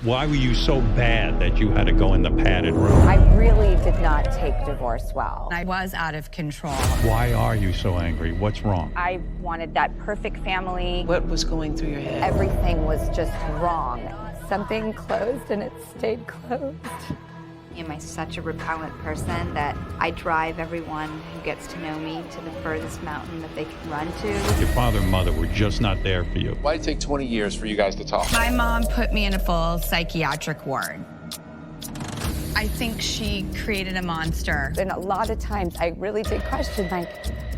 Why were you so bad that you had to go in the padded room? I really did not take divorce well. I was out of control. Why are you so angry? What's wrong? I wanted that perfect family. What was going through your head? Everything was just wrong. Something closed and it stayed closed. Am I such a repellent person that I drive everyone who gets to know me to the furthest mountain that they can run to? Your father and mother were just not there for you. Why did it take 20 years for you guys to talk? My mom put me in a full psychiatric ward. I think she created a monster. And a lot of times I really did question, like,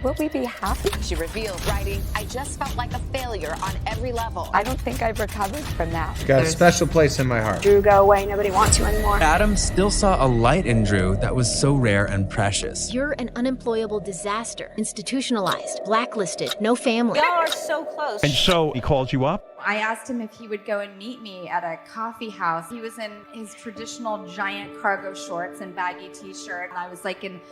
will we be happy? She revealed, writing, I just felt like a failure on every level. I don't think I've recovered from that. She's got a special place in my heart. Drew, go away. Nobody wants you anymore. Adam still saw a light in Drew that was so rare and precious. You're an unemployable disaster. Institutionalized, blacklisted, no family. Y'all are so close. And so he calls you up? I asked him if he would go and meet me at a coffee house. He was in his traditional giant cargo shorts and baggy t-shirt, and I was like in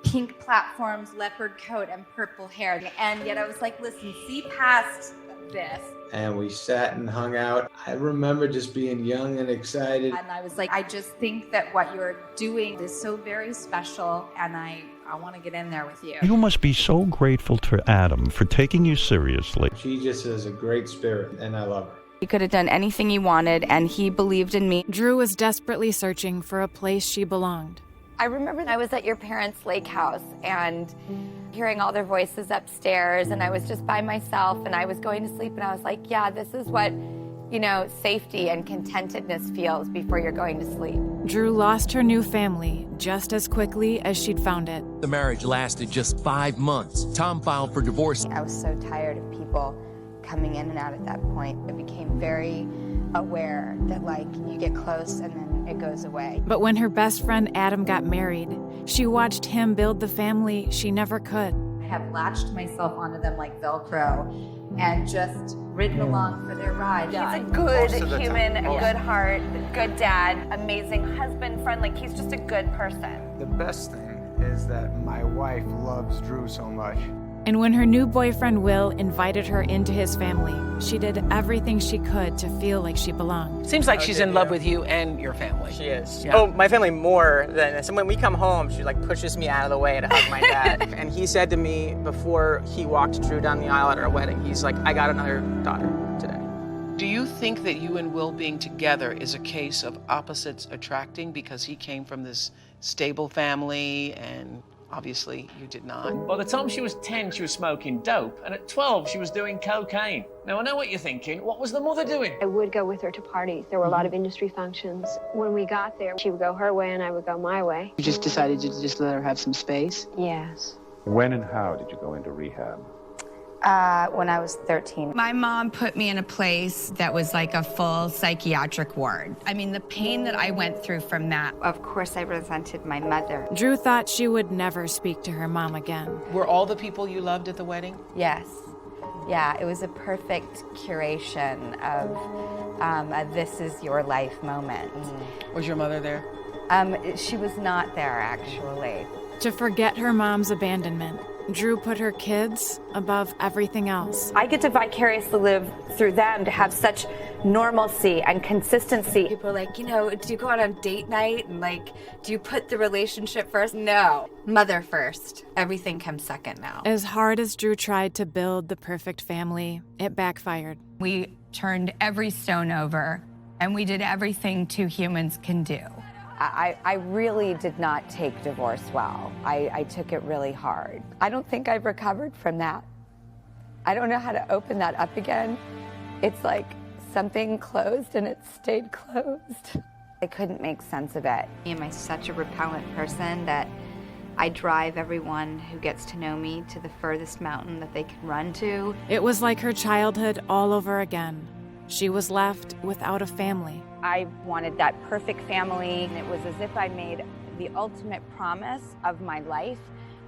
pink platforms, leopard coat, and purple hair. And yet I was like, listen, see past this. And we sat and hung out. I remember just being young and excited. And I was like, I just think that what you're doing is so very special, and I want to get in there with you. You must be so grateful to Adam for taking you seriously. She just has a great spirit, and I love her. He could have done anything he wanted, and he believed in me. Drew was desperately searching for a place she belonged. I remember I was at your parents' lake house and hearing all their voices upstairs, and I was just by myself, and I was going to sleep, and I was like, yeah, this is what, safety and contentedness feels before you're going to sleep. Drew lost her new family just as quickly as she'd found it. The marriage lasted just 5 months. Tom filed for divorce. I was so tired of people coming in and out at that point. I became very aware that, you get close and then it goes away. But when her best friend Adam got married, she watched him build the family she never could. I have latched myself onto them like Velcro and just ridden along for their ride. He's a good human, a good heart, good dad, amazing husband, friend. He's just a good person. The best thing is that my wife loves Drew so much. And when her new boyfriend Will invited her into his family, she did everything she could to feel like she belonged. Seems like she's in love with you and your family. She is. Yeah. Oh, my family more than this. And when we come home, she pushes me out of the way to hug my dad. And he said to me before he walked Drew down the aisle at our wedding, he's like, I got another daughter today. Do you think that you and Will being together is a case of opposites attracting because he came from this stable family and obviously you did not? By the time she was 10, she was smoking dope, and at 12, she was doing cocaine. Now, I know what you're thinking. What was the mother doing? I would go with her to parties. There were a lot of industry functions. When we got there, she would go her way and I would go my way. You just decided to just let her have some space? Yes. When and how did you go into rehab? When I was 13. My mom put me in a place that was like a full psychiatric ward. I mean, the pain that I went through from that. Of course, I resented my mother. Drew thought she would never speak to her mom again. Were all the people you loved at the wedding? Yes. Yeah, it was a perfect curation of a this is your life moment. Was your mother there? She was not there, actually. To forget her mom's abandonment, Drew put her kids above everything else. I get to vicariously live through them, to have such normalcy and consistency. People are like, do you go out on date night and do you put the relationship first? No, mother first. Everything comes second now. As hard as Drew tried to build the perfect family, it backfired. We turned every stone over, and we did everything two humans can do. I really did not take divorce well. I took it really hard. I don't think I've recovered from that. I don't know how to open that up again. It's like something closed and it stayed closed. I couldn't make sense of it. Am I such a repellent person that I drive everyone who gets to know me to the furthest mountain that they can run to? It was like her childhood all over again. She was left without a family. I wanted that perfect family, and it was as if I made the ultimate promise of my life,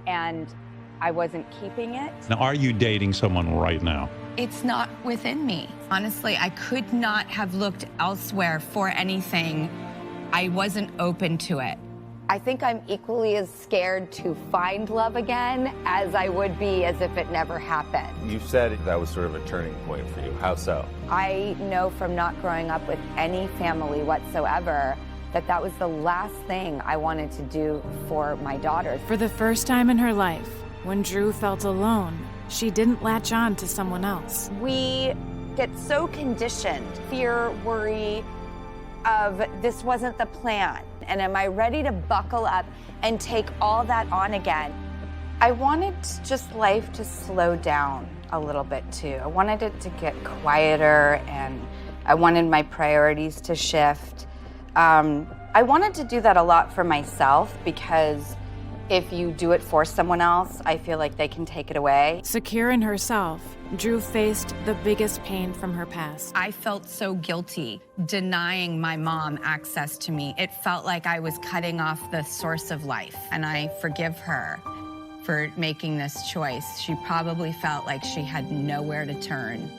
and I wasn't keeping it. Now, are you dating someone right now? It's not within me. Honestly, I could not have looked elsewhere for anything. I wasn't open to it. I think I'm equally as scared to find love again as I would be as if it never happened. You said that was sort of a turning point for you. How so? I know from not growing up with any family whatsoever that that was the last thing I wanted to do for my daughter. For the first time in her life, when Drew felt alone, she didn't latch on to someone else. We get so conditioned, fear, worry, of this wasn't the plan. And am I ready to buckle up and take all that on again? I wanted just life to slow down a little bit too. I wanted it to get quieter, and I wanted my priorities to shift. I wanted to do that a lot for myself, because if you do it for someone else, I feel like they can take it away. Secure in herself, Drew faced the biggest pain from her past. I felt so guilty denying my mom access to me. It felt like I was cutting off the source of life, and I forgive her for making this choice. She probably felt like she had nowhere to turn.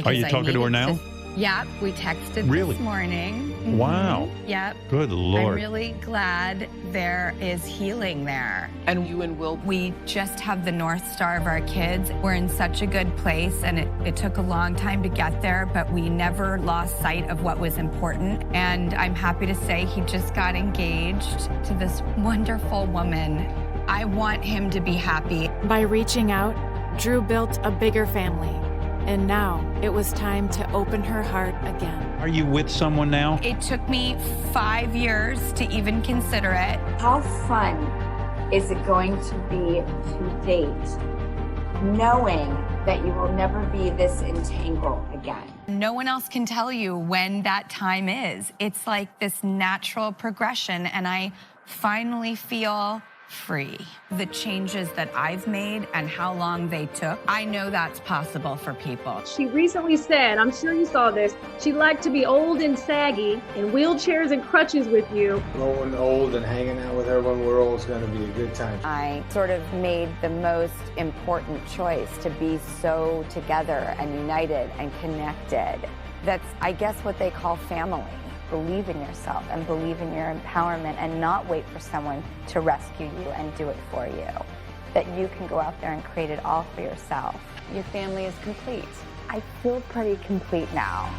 Are you talking to her now? Yep, we texted this morning. Mm-hmm. Wow. Yep. Good Lord. I'm really glad there is healing there. And you and Will? We just have the North Star of our kids. We're in such a good place, and it took a long time to get there, but we never lost sight of what was important. And I'm happy to say he just got engaged to this wonderful woman. I want him to be happy. By reaching out, Drew built a bigger family. And now it was time to open her heart again. Are you with someone now? It took me 5 years to even consider it. How fun is it going to be to date, knowing that you will never be this entangled again? No one else can tell you when that time is. It's like this natural progression, and I finally feel free. The changes that I've made and how long they took, I know that's possible for people. She recently said, I'm sure you saw this, she'd like to be old and saggy in wheelchairs and crutches with you. Growing old and hanging out with her when we're old is going to be a good time. I sort of made the most important choice to be so together and united and connected. That's, I guess, what they call family. Believe in yourself and believe in your empowerment, and not wait for someone to rescue you and do it for you. That you can go out there and create it all for yourself. Your family is complete. I feel pretty complete now.